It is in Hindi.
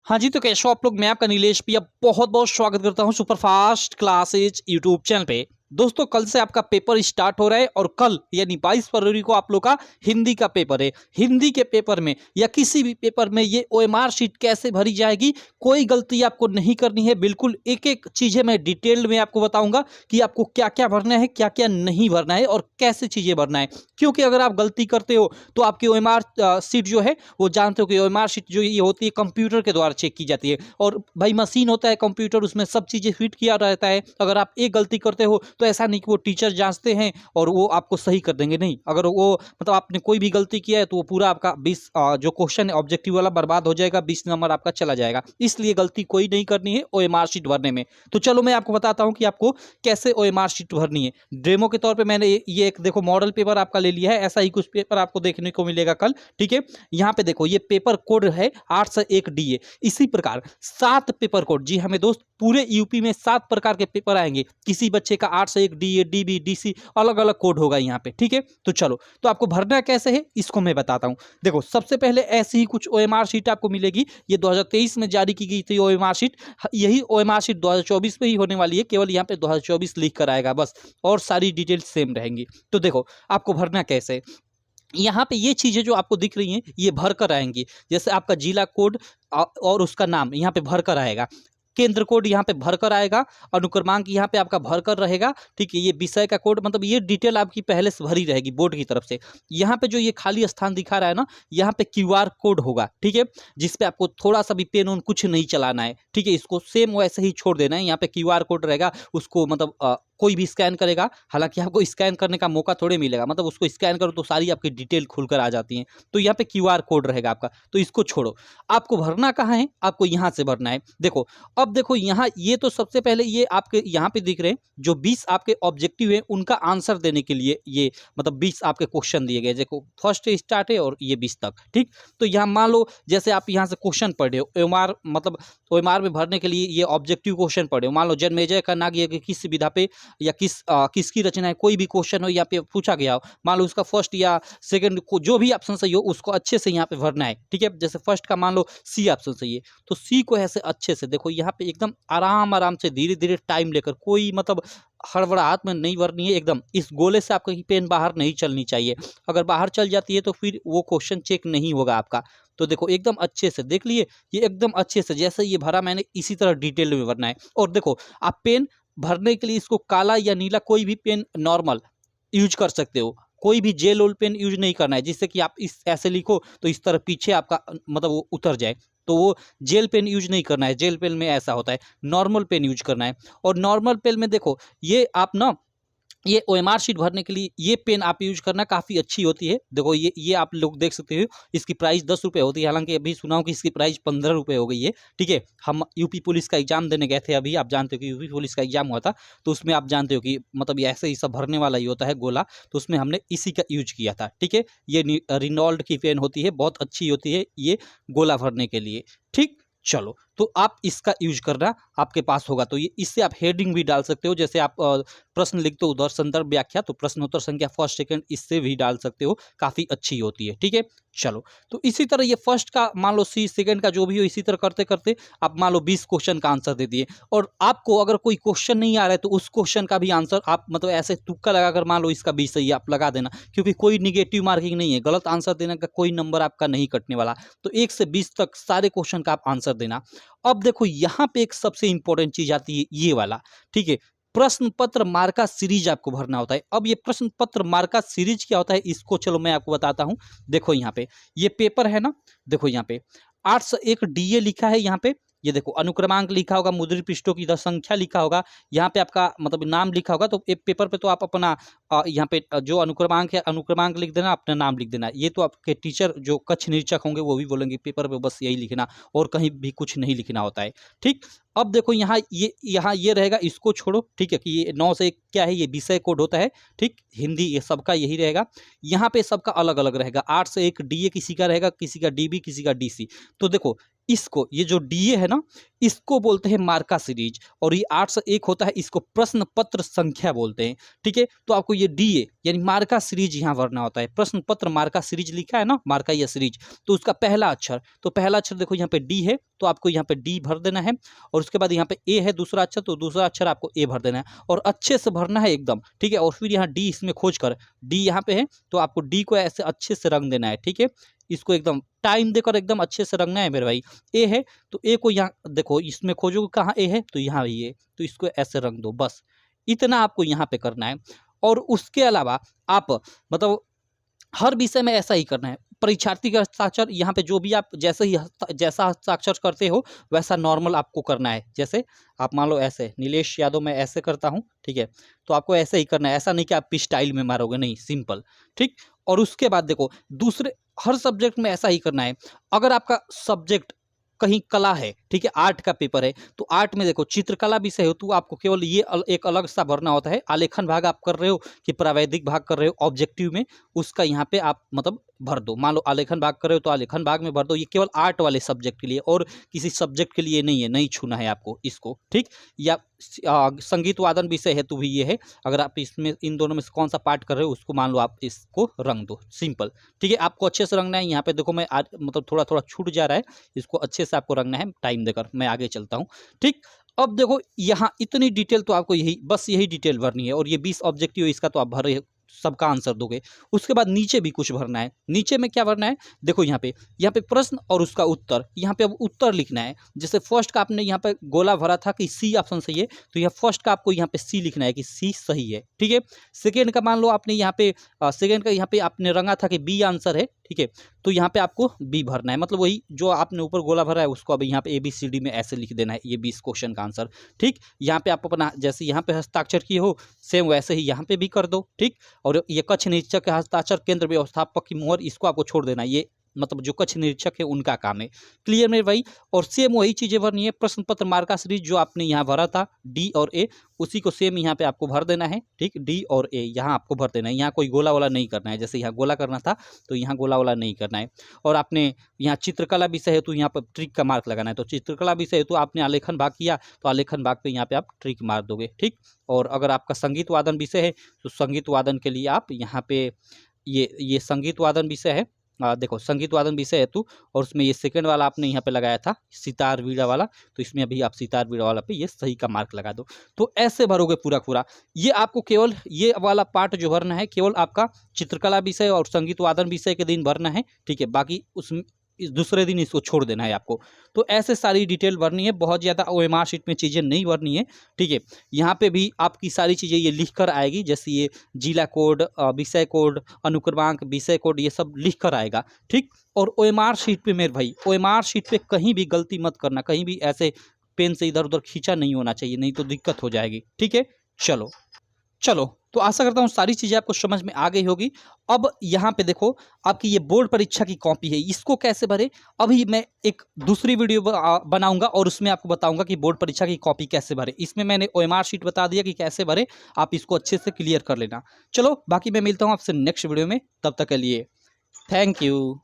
हाँ जी, तो कैसे हो आप लोग। मैं आपका नीलेश भैया बहुत बहुत स्वागत करता हूँ सुपरफास्ट क्लासेज यूट्यूब चैनल पे। दोस्तों, कल से आपका पेपर स्टार्ट हो रहा है और कल यानी 22 फरवरी को आप लोग का हिंदी का पेपर है। हिंदी के पेपर में या किसी भी पेपर में ये ओएमआर शीट कैसे भरी जाएगी, कोई गलती आपको नहीं करनी है। बिल्कुल एक एक चीजें मैं डिटेल्ड में आपको बताऊंगा कि आपको क्या क्या भरना है, क्या क्या नहीं भरना है और कैसे चीजें भरना है। क्योंकि अगर आप गलती करते हो तो आपकी ओएमआर शीट जो है, वो जानते हो कि ओएमआर शीट जो ये होती है कंप्यूटर के द्वारा चेक की जाती है। और भाई मशीन होता है कंप्यूटर, उसमें सब चीजें फिट किया रहता है। अगर आप एक गलती करते हो तो ऐसा नहीं कि वो टीचर जांचते हैं और वो आपको सही कर देंगे, नहीं। अगर वो मतलब आपने कोई भी गलती किया है तो वो पूरा आपका 20 जो क्वेश्चन है ऑब्जेक्टिव वाला बर्बाद हो जाएगा, 20 नंबर आपका चला जाएगा। इसलिए गलती कोई नहीं करनी है ओएमआर शीट भरने में। तो चलो मैं आपको बताता हूं कि आपको कैसे ओएमआर शीट भरनी है। डेमो के तौर पे मैंने ये एक देखो मॉडल पेपर आपका ले लिया है। ऐसा ही कुछ पेपर आपको देखने को मिलेगा कल, ठीक है। यहाँ पे देखो ये पेपर कोड है 801 डीए। इसी प्रकार 7 पेपर कोड, जी हमें दोस्त पूरे यूपी में 7 प्रकार के पेपर आएंगे। किसी बच्चे का 801 डीए, डीबी, डीसी अलग अलग कोड होगा यहाँ पे, ठीक है। तो चलो, तो आपको भरना कैसे है इसको मैं बताता हूँ। देखो सबसे पहले ऐसी ही कुछ ओएमआर शीट आपको मिलेगी। ये 2023 में जारी की गई थी ओएमआर शीट। यही ओएमआर शीट 2024 में ही होने वाली है, केवल यहाँ पे 2024 लिख कर आएगा बस, और सारी डिटेल्स सेम रहेंगी। तो देखो आपको भरना कैसे है। यहाँ पे ये चीजें जो आपको दिख रही हैं ये भर कर आएंगी। जैसे आपका जिला कोड और उसका नाम यहाँ पे भर कर आएगा। केंद्र कोड यहाँ पे भरकर आएगा। अनुक्रमांक यहाँ पे आपका भरकर रहेगा, ठीक है। ये विषय का कोड, मतलब ये डिटेल आपकी पहले से भरी रहेगी बोर्ड की तरफ से। यहाँ पे जो ये खाली स्थान दिखा रहा है ना, यहाँ पे क्यूआर कोड होगा, ठीक है। जिसपे आपको थोड़ा सा भी पेन उन कुछ नहीं चलाना है, ठीक है। इसको सेम वैसे ही छोड़ देना है। यहाँ पे क्यूआर कोड रहेगा, उसको मतलब कोई भी स्कैन करेगा। हालांकि आपको स्कैन करने का मौका थोड़े मिलेगा, मतलब उसको स्कैन करो तो सारी आपकी डिटेल खुलकर आ जाती है। तो यहाँ पे क्यूआर कोड रहेगा आपका, तो इसको छोड़ो। आपको भरना कहाँ है, आपको यहाँ से भरना है। देखो अब देखो यहाँ ये तो सबसे पहले ये आपके यहाँ पे दिख रहे हैं जो 20 आपके ऑब्जेक्टिव है, उनका आंसर देने के लिए ये मतलब 20 आपके क्वेश्चन दिए गए। देखो फर्स्ट स्टार्ट है और ये 20 तक, ठीक। तो यहाँ मान लो जैसे आप यहाँ से क्वेश्चन पढ़ रहे हो ओएमआर, मतलब ओएमआर में भरने के लिए ये ऑब्जेक्टिव क्वेश्चन पढ़े हो। मान लो जन्मेजय का नाग यज्ञ किस विधा पे या किसकी रचना है, कोई भी क्वेश्चन हो यहाँ पे पूछा गया हो। मान लो उसका फर्स्ट या सेकंड को जो भी ऑप्शन सही हो उसको अच्छे से यहाँ पे भरना है, ठीक है। जैसे फर्स्ट का मान लो सी ऑप्शन सही है, तो सी को ऐसे अच्छे से देखो यहाँ पे एकदम आराम आराम से धीरे धीरे टाइम लेकर, कोई मतलब हड़बड़ाहट में नहीं भरनी है एकदम। इस गोले से आपकी पेन बाहर नहीं चलनी चाहिए। अगर बाहर चल जाती है तो फिर वो क्वेश्चन चेक नहीं होगा आपका। तो देखो एकदम अच्छे से देख लिए, ये एकदम अच्छे से जैसे ये भरा मैंने इसी तरह डिटेल में भरना है। और देखो आप पेन भरने के लिए इसको काला या नीला कोई भी पेन नॉर्मल यूज कर सकते हो। कोई भी जेल ओल पेन यूज नहीं करना है, जिससे कि आप इस ऐसे लिखो तो इस तरह पीछे आपका मतलब वो उतर जाए। तो वो जेल पेन यूज नहीं करना है। जेल पेन में ऐसा होता है, नॉर्मल पेन यूज करना है। और नॉर्मल पेन में देखो ये आप ना, ये ओएमआर शीट भरने के लिए ये पेन आप यूज करना काफ़ी अच्छी होती है। देखो ये आप लोग देख सकते हो, इसकी प्राइस 10 रुपये होती है। हालांकि अभी सुना हूँ कि इसकी प्राइस 15 रुपये हो गई है, ठीक है। हम यूपी पुलिस का एग्जाम देने गए थे अभी, आप जानते हो कि यूपी पुलिस का एग्जाम हुआ था। तो उसमें आप जानते हो कि मतलब ये ऐसे ही सब भरने वाला ही होता है गोला, तो उसमें हमने इसी का यूज किया था, ठीक है। ये रिनॉल्ड की पेन होती है, बहुत अच्छी होती है ये गोला भरने के लिए, ठीक। चलो, तो आप इसका यूज करना आपके पास होगा। तो ये इससे आप हेडिंग भी डाल सकते हो। जैसे आप प्रश्न लिखते हो उधर संदर्भ व्याख्या, तो प्रश्नोत्तर संख्या फर्स्ट सेकंड इससे भी डाल सकते हो, काफ़ी अच्छी होती है, ठीक है। चलो, तो इसी तरह ये फर्स्ट का मान लो सी, सेकंड का जो भी हो, इसी तरह करते करते आप मान लो 20 क्वेश्चन का आंसर दे दिए। और आपको अगर कोई क्वेश्चन नहीं आ रहा है तो उस क्वेश्चन का भी आंसर आप मतलब ऐसे तुक्का लगाकर मान लो इसका 20 सही आप लगा देना, क्योंकि कोई निगेटिव मार्किंग नहीं है। गलत आंसर देने का कोई नंबर आपका नहीं कटने वाला। तो 1 से 20 तक सारे क्वेश्चन का आप आंसर देना। अब देखो यहाँ पे एक सबसे इंपॉर्टेंट चीज आती है ये वाला, ठीक है। प्रश्न पत्र मार्का सीरीज आपको भरना होता है। अब ये प्रश्न पत्र मार्का सीरीज क्या होता है इसको चलो मैं आपको बताता हूं। देखो यहाँ पे ये पेपर है ना, देखो यहाँ पे 801 डीए लिखा है। यहाँ पे ये देखो अनुक्रमांक लिखा होगा, मुद्रित पृष्ठों की संख्या लिखा होगा, यहाँ पे आपका मतलब नाम लिखा होगा। तो एक पेपर पे तो आप अपना यहाँ पे जो अनुक्रमांक है अनुक्रमांक लिख देना, अपना नाम लिख देना। ये तो आपके टीचर जो कक्ष निरीक्षक होंगे वो भी बोलेंगे पेपर पे बस यही लिखना, और कहीं भी कुछ नहीं लिखना होता है, ठीक। अब देखो यहाँ ये रहेगा, इसको छोड़ो, ठीक है। कि ये 9 से 1 क्या है, ये विषय कोड होता है, ठीक। हिंदी ये सबका यही रहेगा। यहाँ पे सबका अलग अलग रहेगा। 8 से 1 डीए किसी का रहेगा, किसी का डीबी, किसी का डीसी। तो देखो इसको, ये जो डीए है ना, इसको बोलते हैं मार्का सीरीज। और ये 8 से 1 होता है, इसको प्रश्न पत्र संख्या बोलते हैं, ठीक है। तो आपको ये डीए यानी मार्का सीरीज यहाँ भरना होता है। प्रश्न पत्र मार्का सीरीज लिखा है ना, मार्का या सीरीज, तो उसका पहला अक्षर, तो पहला अक्षर देखो यहाँ पे डी है, तो आपको यहाँ पे डी भर देना है। और उसके बाद यहाँ पे ए है दूसरा अक्षर, तो दूसरा अक्षर आपको ए भर देना है और अच्छे से भरना है एकदम, ठीक है। और फिर यहाँ डी इसमें खोज कर, डी यहाँ पे है तो आपको डी को ऐसे अच्छे से रंग देना है, ठीक है। इसको एकदम टाइम देकर एकदम अच्छे से रंगना है मेरे भाई। ए है तो ए को यहाँ देखो, इसमें खोजोगे कहाँ ए है, तो यहाँ ये, तो इसको ऐसे रंग दो, बस इतना आपको यहाँ पे करना है। और उसके अलावा आप मतलब हर विषय में ऐसा ही करना है। परीक्षार्थी का हस्ताक्षर यहाँ पे जो भी आप जैसा हस्ताक्षर करते हो वैसा नॉर्मल आपको करना है। जैसे आप मान लो ऐसे नीलेश यादव मैं ऐसे करता हूँ, ठीक है, तो आपको ऐसे ही करना है, ऐसा नहीं कि आप स्टाइल में मारोगे, नहीं, सिंपल, ठीक। और उसके बाद देखो दूसरे हर सब्जेक्ट में ऐसा ही करना है। अगर आपका सब्जेक्ट कहीं कला है, ठीक है, आर्ट का पेपर है, तो आर्ट में देखो चित्रकला विषय हो तो आपको केवल ये एक अलग सा भरना होता है। आलेखन भाग आप कर रहे हो कि प्रावैधिक भाग कर रहे हो ऑब्जेक्टिव में, उसका यहाँ पे आप मतलब भर दो। मान लो आलेखन भाग कर रहे हो तो आलेखन भाग में भर दो। ये केवल आर्ट वाले सब्जेक्ट के लिए और किसी सब्जेक्ट के लिए नहीं है, नहीं छूना है आपको इसको, ठीक। या संगीत वादन विषय हेतु भी ये है, अगर आप इसमें इन दोनों में से कौन सा पार्ट कर रहे हो उसको मान लो आप इसको रंग दो, सिंपल, ठीक है। आपको अच्छे से रंगना है। यहाँ पे देखो मैं मतलब थोड़ा थोड़ा छूट जा रहा है, इसको अच्छे से आपको रंगना है टाइम देकर। मैं आगे चलता हूँ, ठीक। अब देखो यहाँ इतनी डिटेल तो आपको यही डिटेल भरनी है। और ये 20 ऑब्जेक्टिव इसका तो आप भर सबका आंसर दोगे। उसके बाद नीचे भी कुछ भरना है। नीचे में क्या भरना है, देखो यहाँ पे प्रश्न और उसका उत्तर, यहाँ पे अब उत्तर लिखना है। जैसे फर्स्ट का आपने यहाँ पे गोला भरा था कि सी ऑप्शन सही है, तो यहाँ फर्स्ट का आपको यहाँ पे सी लिखना है कि सी सही है, ठीक है। सेकेंड का मान लो आपने यहाँ पे सेकेंड का यहाँ पे आपने रंगा था कि बी आंसर है, ठीक है, तो यहाँ पे आपको बी भरना है। मतलब वही जो आपने ऊपर गोला भरा है उसको अब यहाँ पे ABCD में ऐसे लिख देना है, ये 20 क्वेश्चन का आंसर, ठीक। यहाँ पे आप अपना जैसे यहाँ पे हस्ताक्षर किए हो सेम वैसे ही यहाँ पे भी कर दो, ठीक। और ये कक्ष निरीक्षक के हस्ताक्षर केंद्र व्यवस्थापक की मोहर, इसको आपको छोड़ देना है। ये मतलब जो कक्ष निरीक्षक है उनका काम है। क्लियर मेरे भाई। और सेम वही चीजें भरनी है। प्रश्न पत्र मार्का सीरीज जो आपने यहाँ भरा था डी और ए, उसी को सेम यहाँ पे आपको भर देना है, ठीक। डी और ए यहाँ आपको भर देना है। यहाँ कोई गोला वाला नहीं करना है, जैसे यहाँ गोला करना था तो यहाँ गोला वाला नहीं करना है। और आपने यहाँ चित्रकला विषय है तो यहाँ पर ट्रिक का मार्क लगाना है। तो चित्रकला विषय है तो आपने आलेखन भाग किया तो आलेखन भाग पे यहाँ पे आप ट्रिक मार दोगे, ठीक। और अगर आपका संगीत वादन विषय है तो संगीत वादन के लिए आप यहाँ पे ये संगीत वादन विषय है, देखो संगीत वादन विषय हेतु, और उसमें ये सेकंड वाला आपने यहाँ पे लगाया था सितार वीणा वाला, तो इसमें अभी आप सितार वीणा वाला पे ये सही का मार्क लगा दो। तो ऐसे भरोगे पूरा पूरा। ये आपको केवल ये वाला पार्ट जो भरना है केवल आपका चित्रकला विषय और संगीत वादन विषय के दिन भरना है, ठीक है। बाकी इस दूसरे दिन इसको छोड़ देना है आपको। तो ऐसे सारी डिटेल भरनी है, बहुत ज़्यादा OMR शीट में चीज़ें नहीं भरनी है, ठीक है। यहाँ पे भी आपकी सारी चीज़ें ये लिख कर आएगी, जैसे ये जिला कोड, विषय कोड, अनुक्रमांक, विषय कोड, ये सब लिख कर आएगा, ठीक। और OMR शीट पे मेरे भाई, OMR शीट पे कहीं भी गलती मत करना, कहीं भी ऐसे पेन से इधर उधर खींचा नहीं होना चाहिए, नहीं तो दिक्कत हो जाएगी, ठीक है। चलो तो आशा करता हूँ सारी चीज़ें आपको समझ में आ गई होगी। अब यहाँ पे देखो आपकी ये बोर्ड परीक्षा की कॉपी है, इसको कैसे भरे अभी मैं एक दूसरी वीडियो बनाऊंगा और उसमें आपको बताऊंगा कि बोर्ड परीक्षा की कॉपी कैसे भरे। इसमें मैंने OMR शीट बता दिया कि कैसे भरे, आप इसको अच्छे से क्लियर कर लेना। चलो बाकी मैं मिलता हूँ आपसे नेक्स्ट वीडियो में, तब तक के लिए थैंक यू।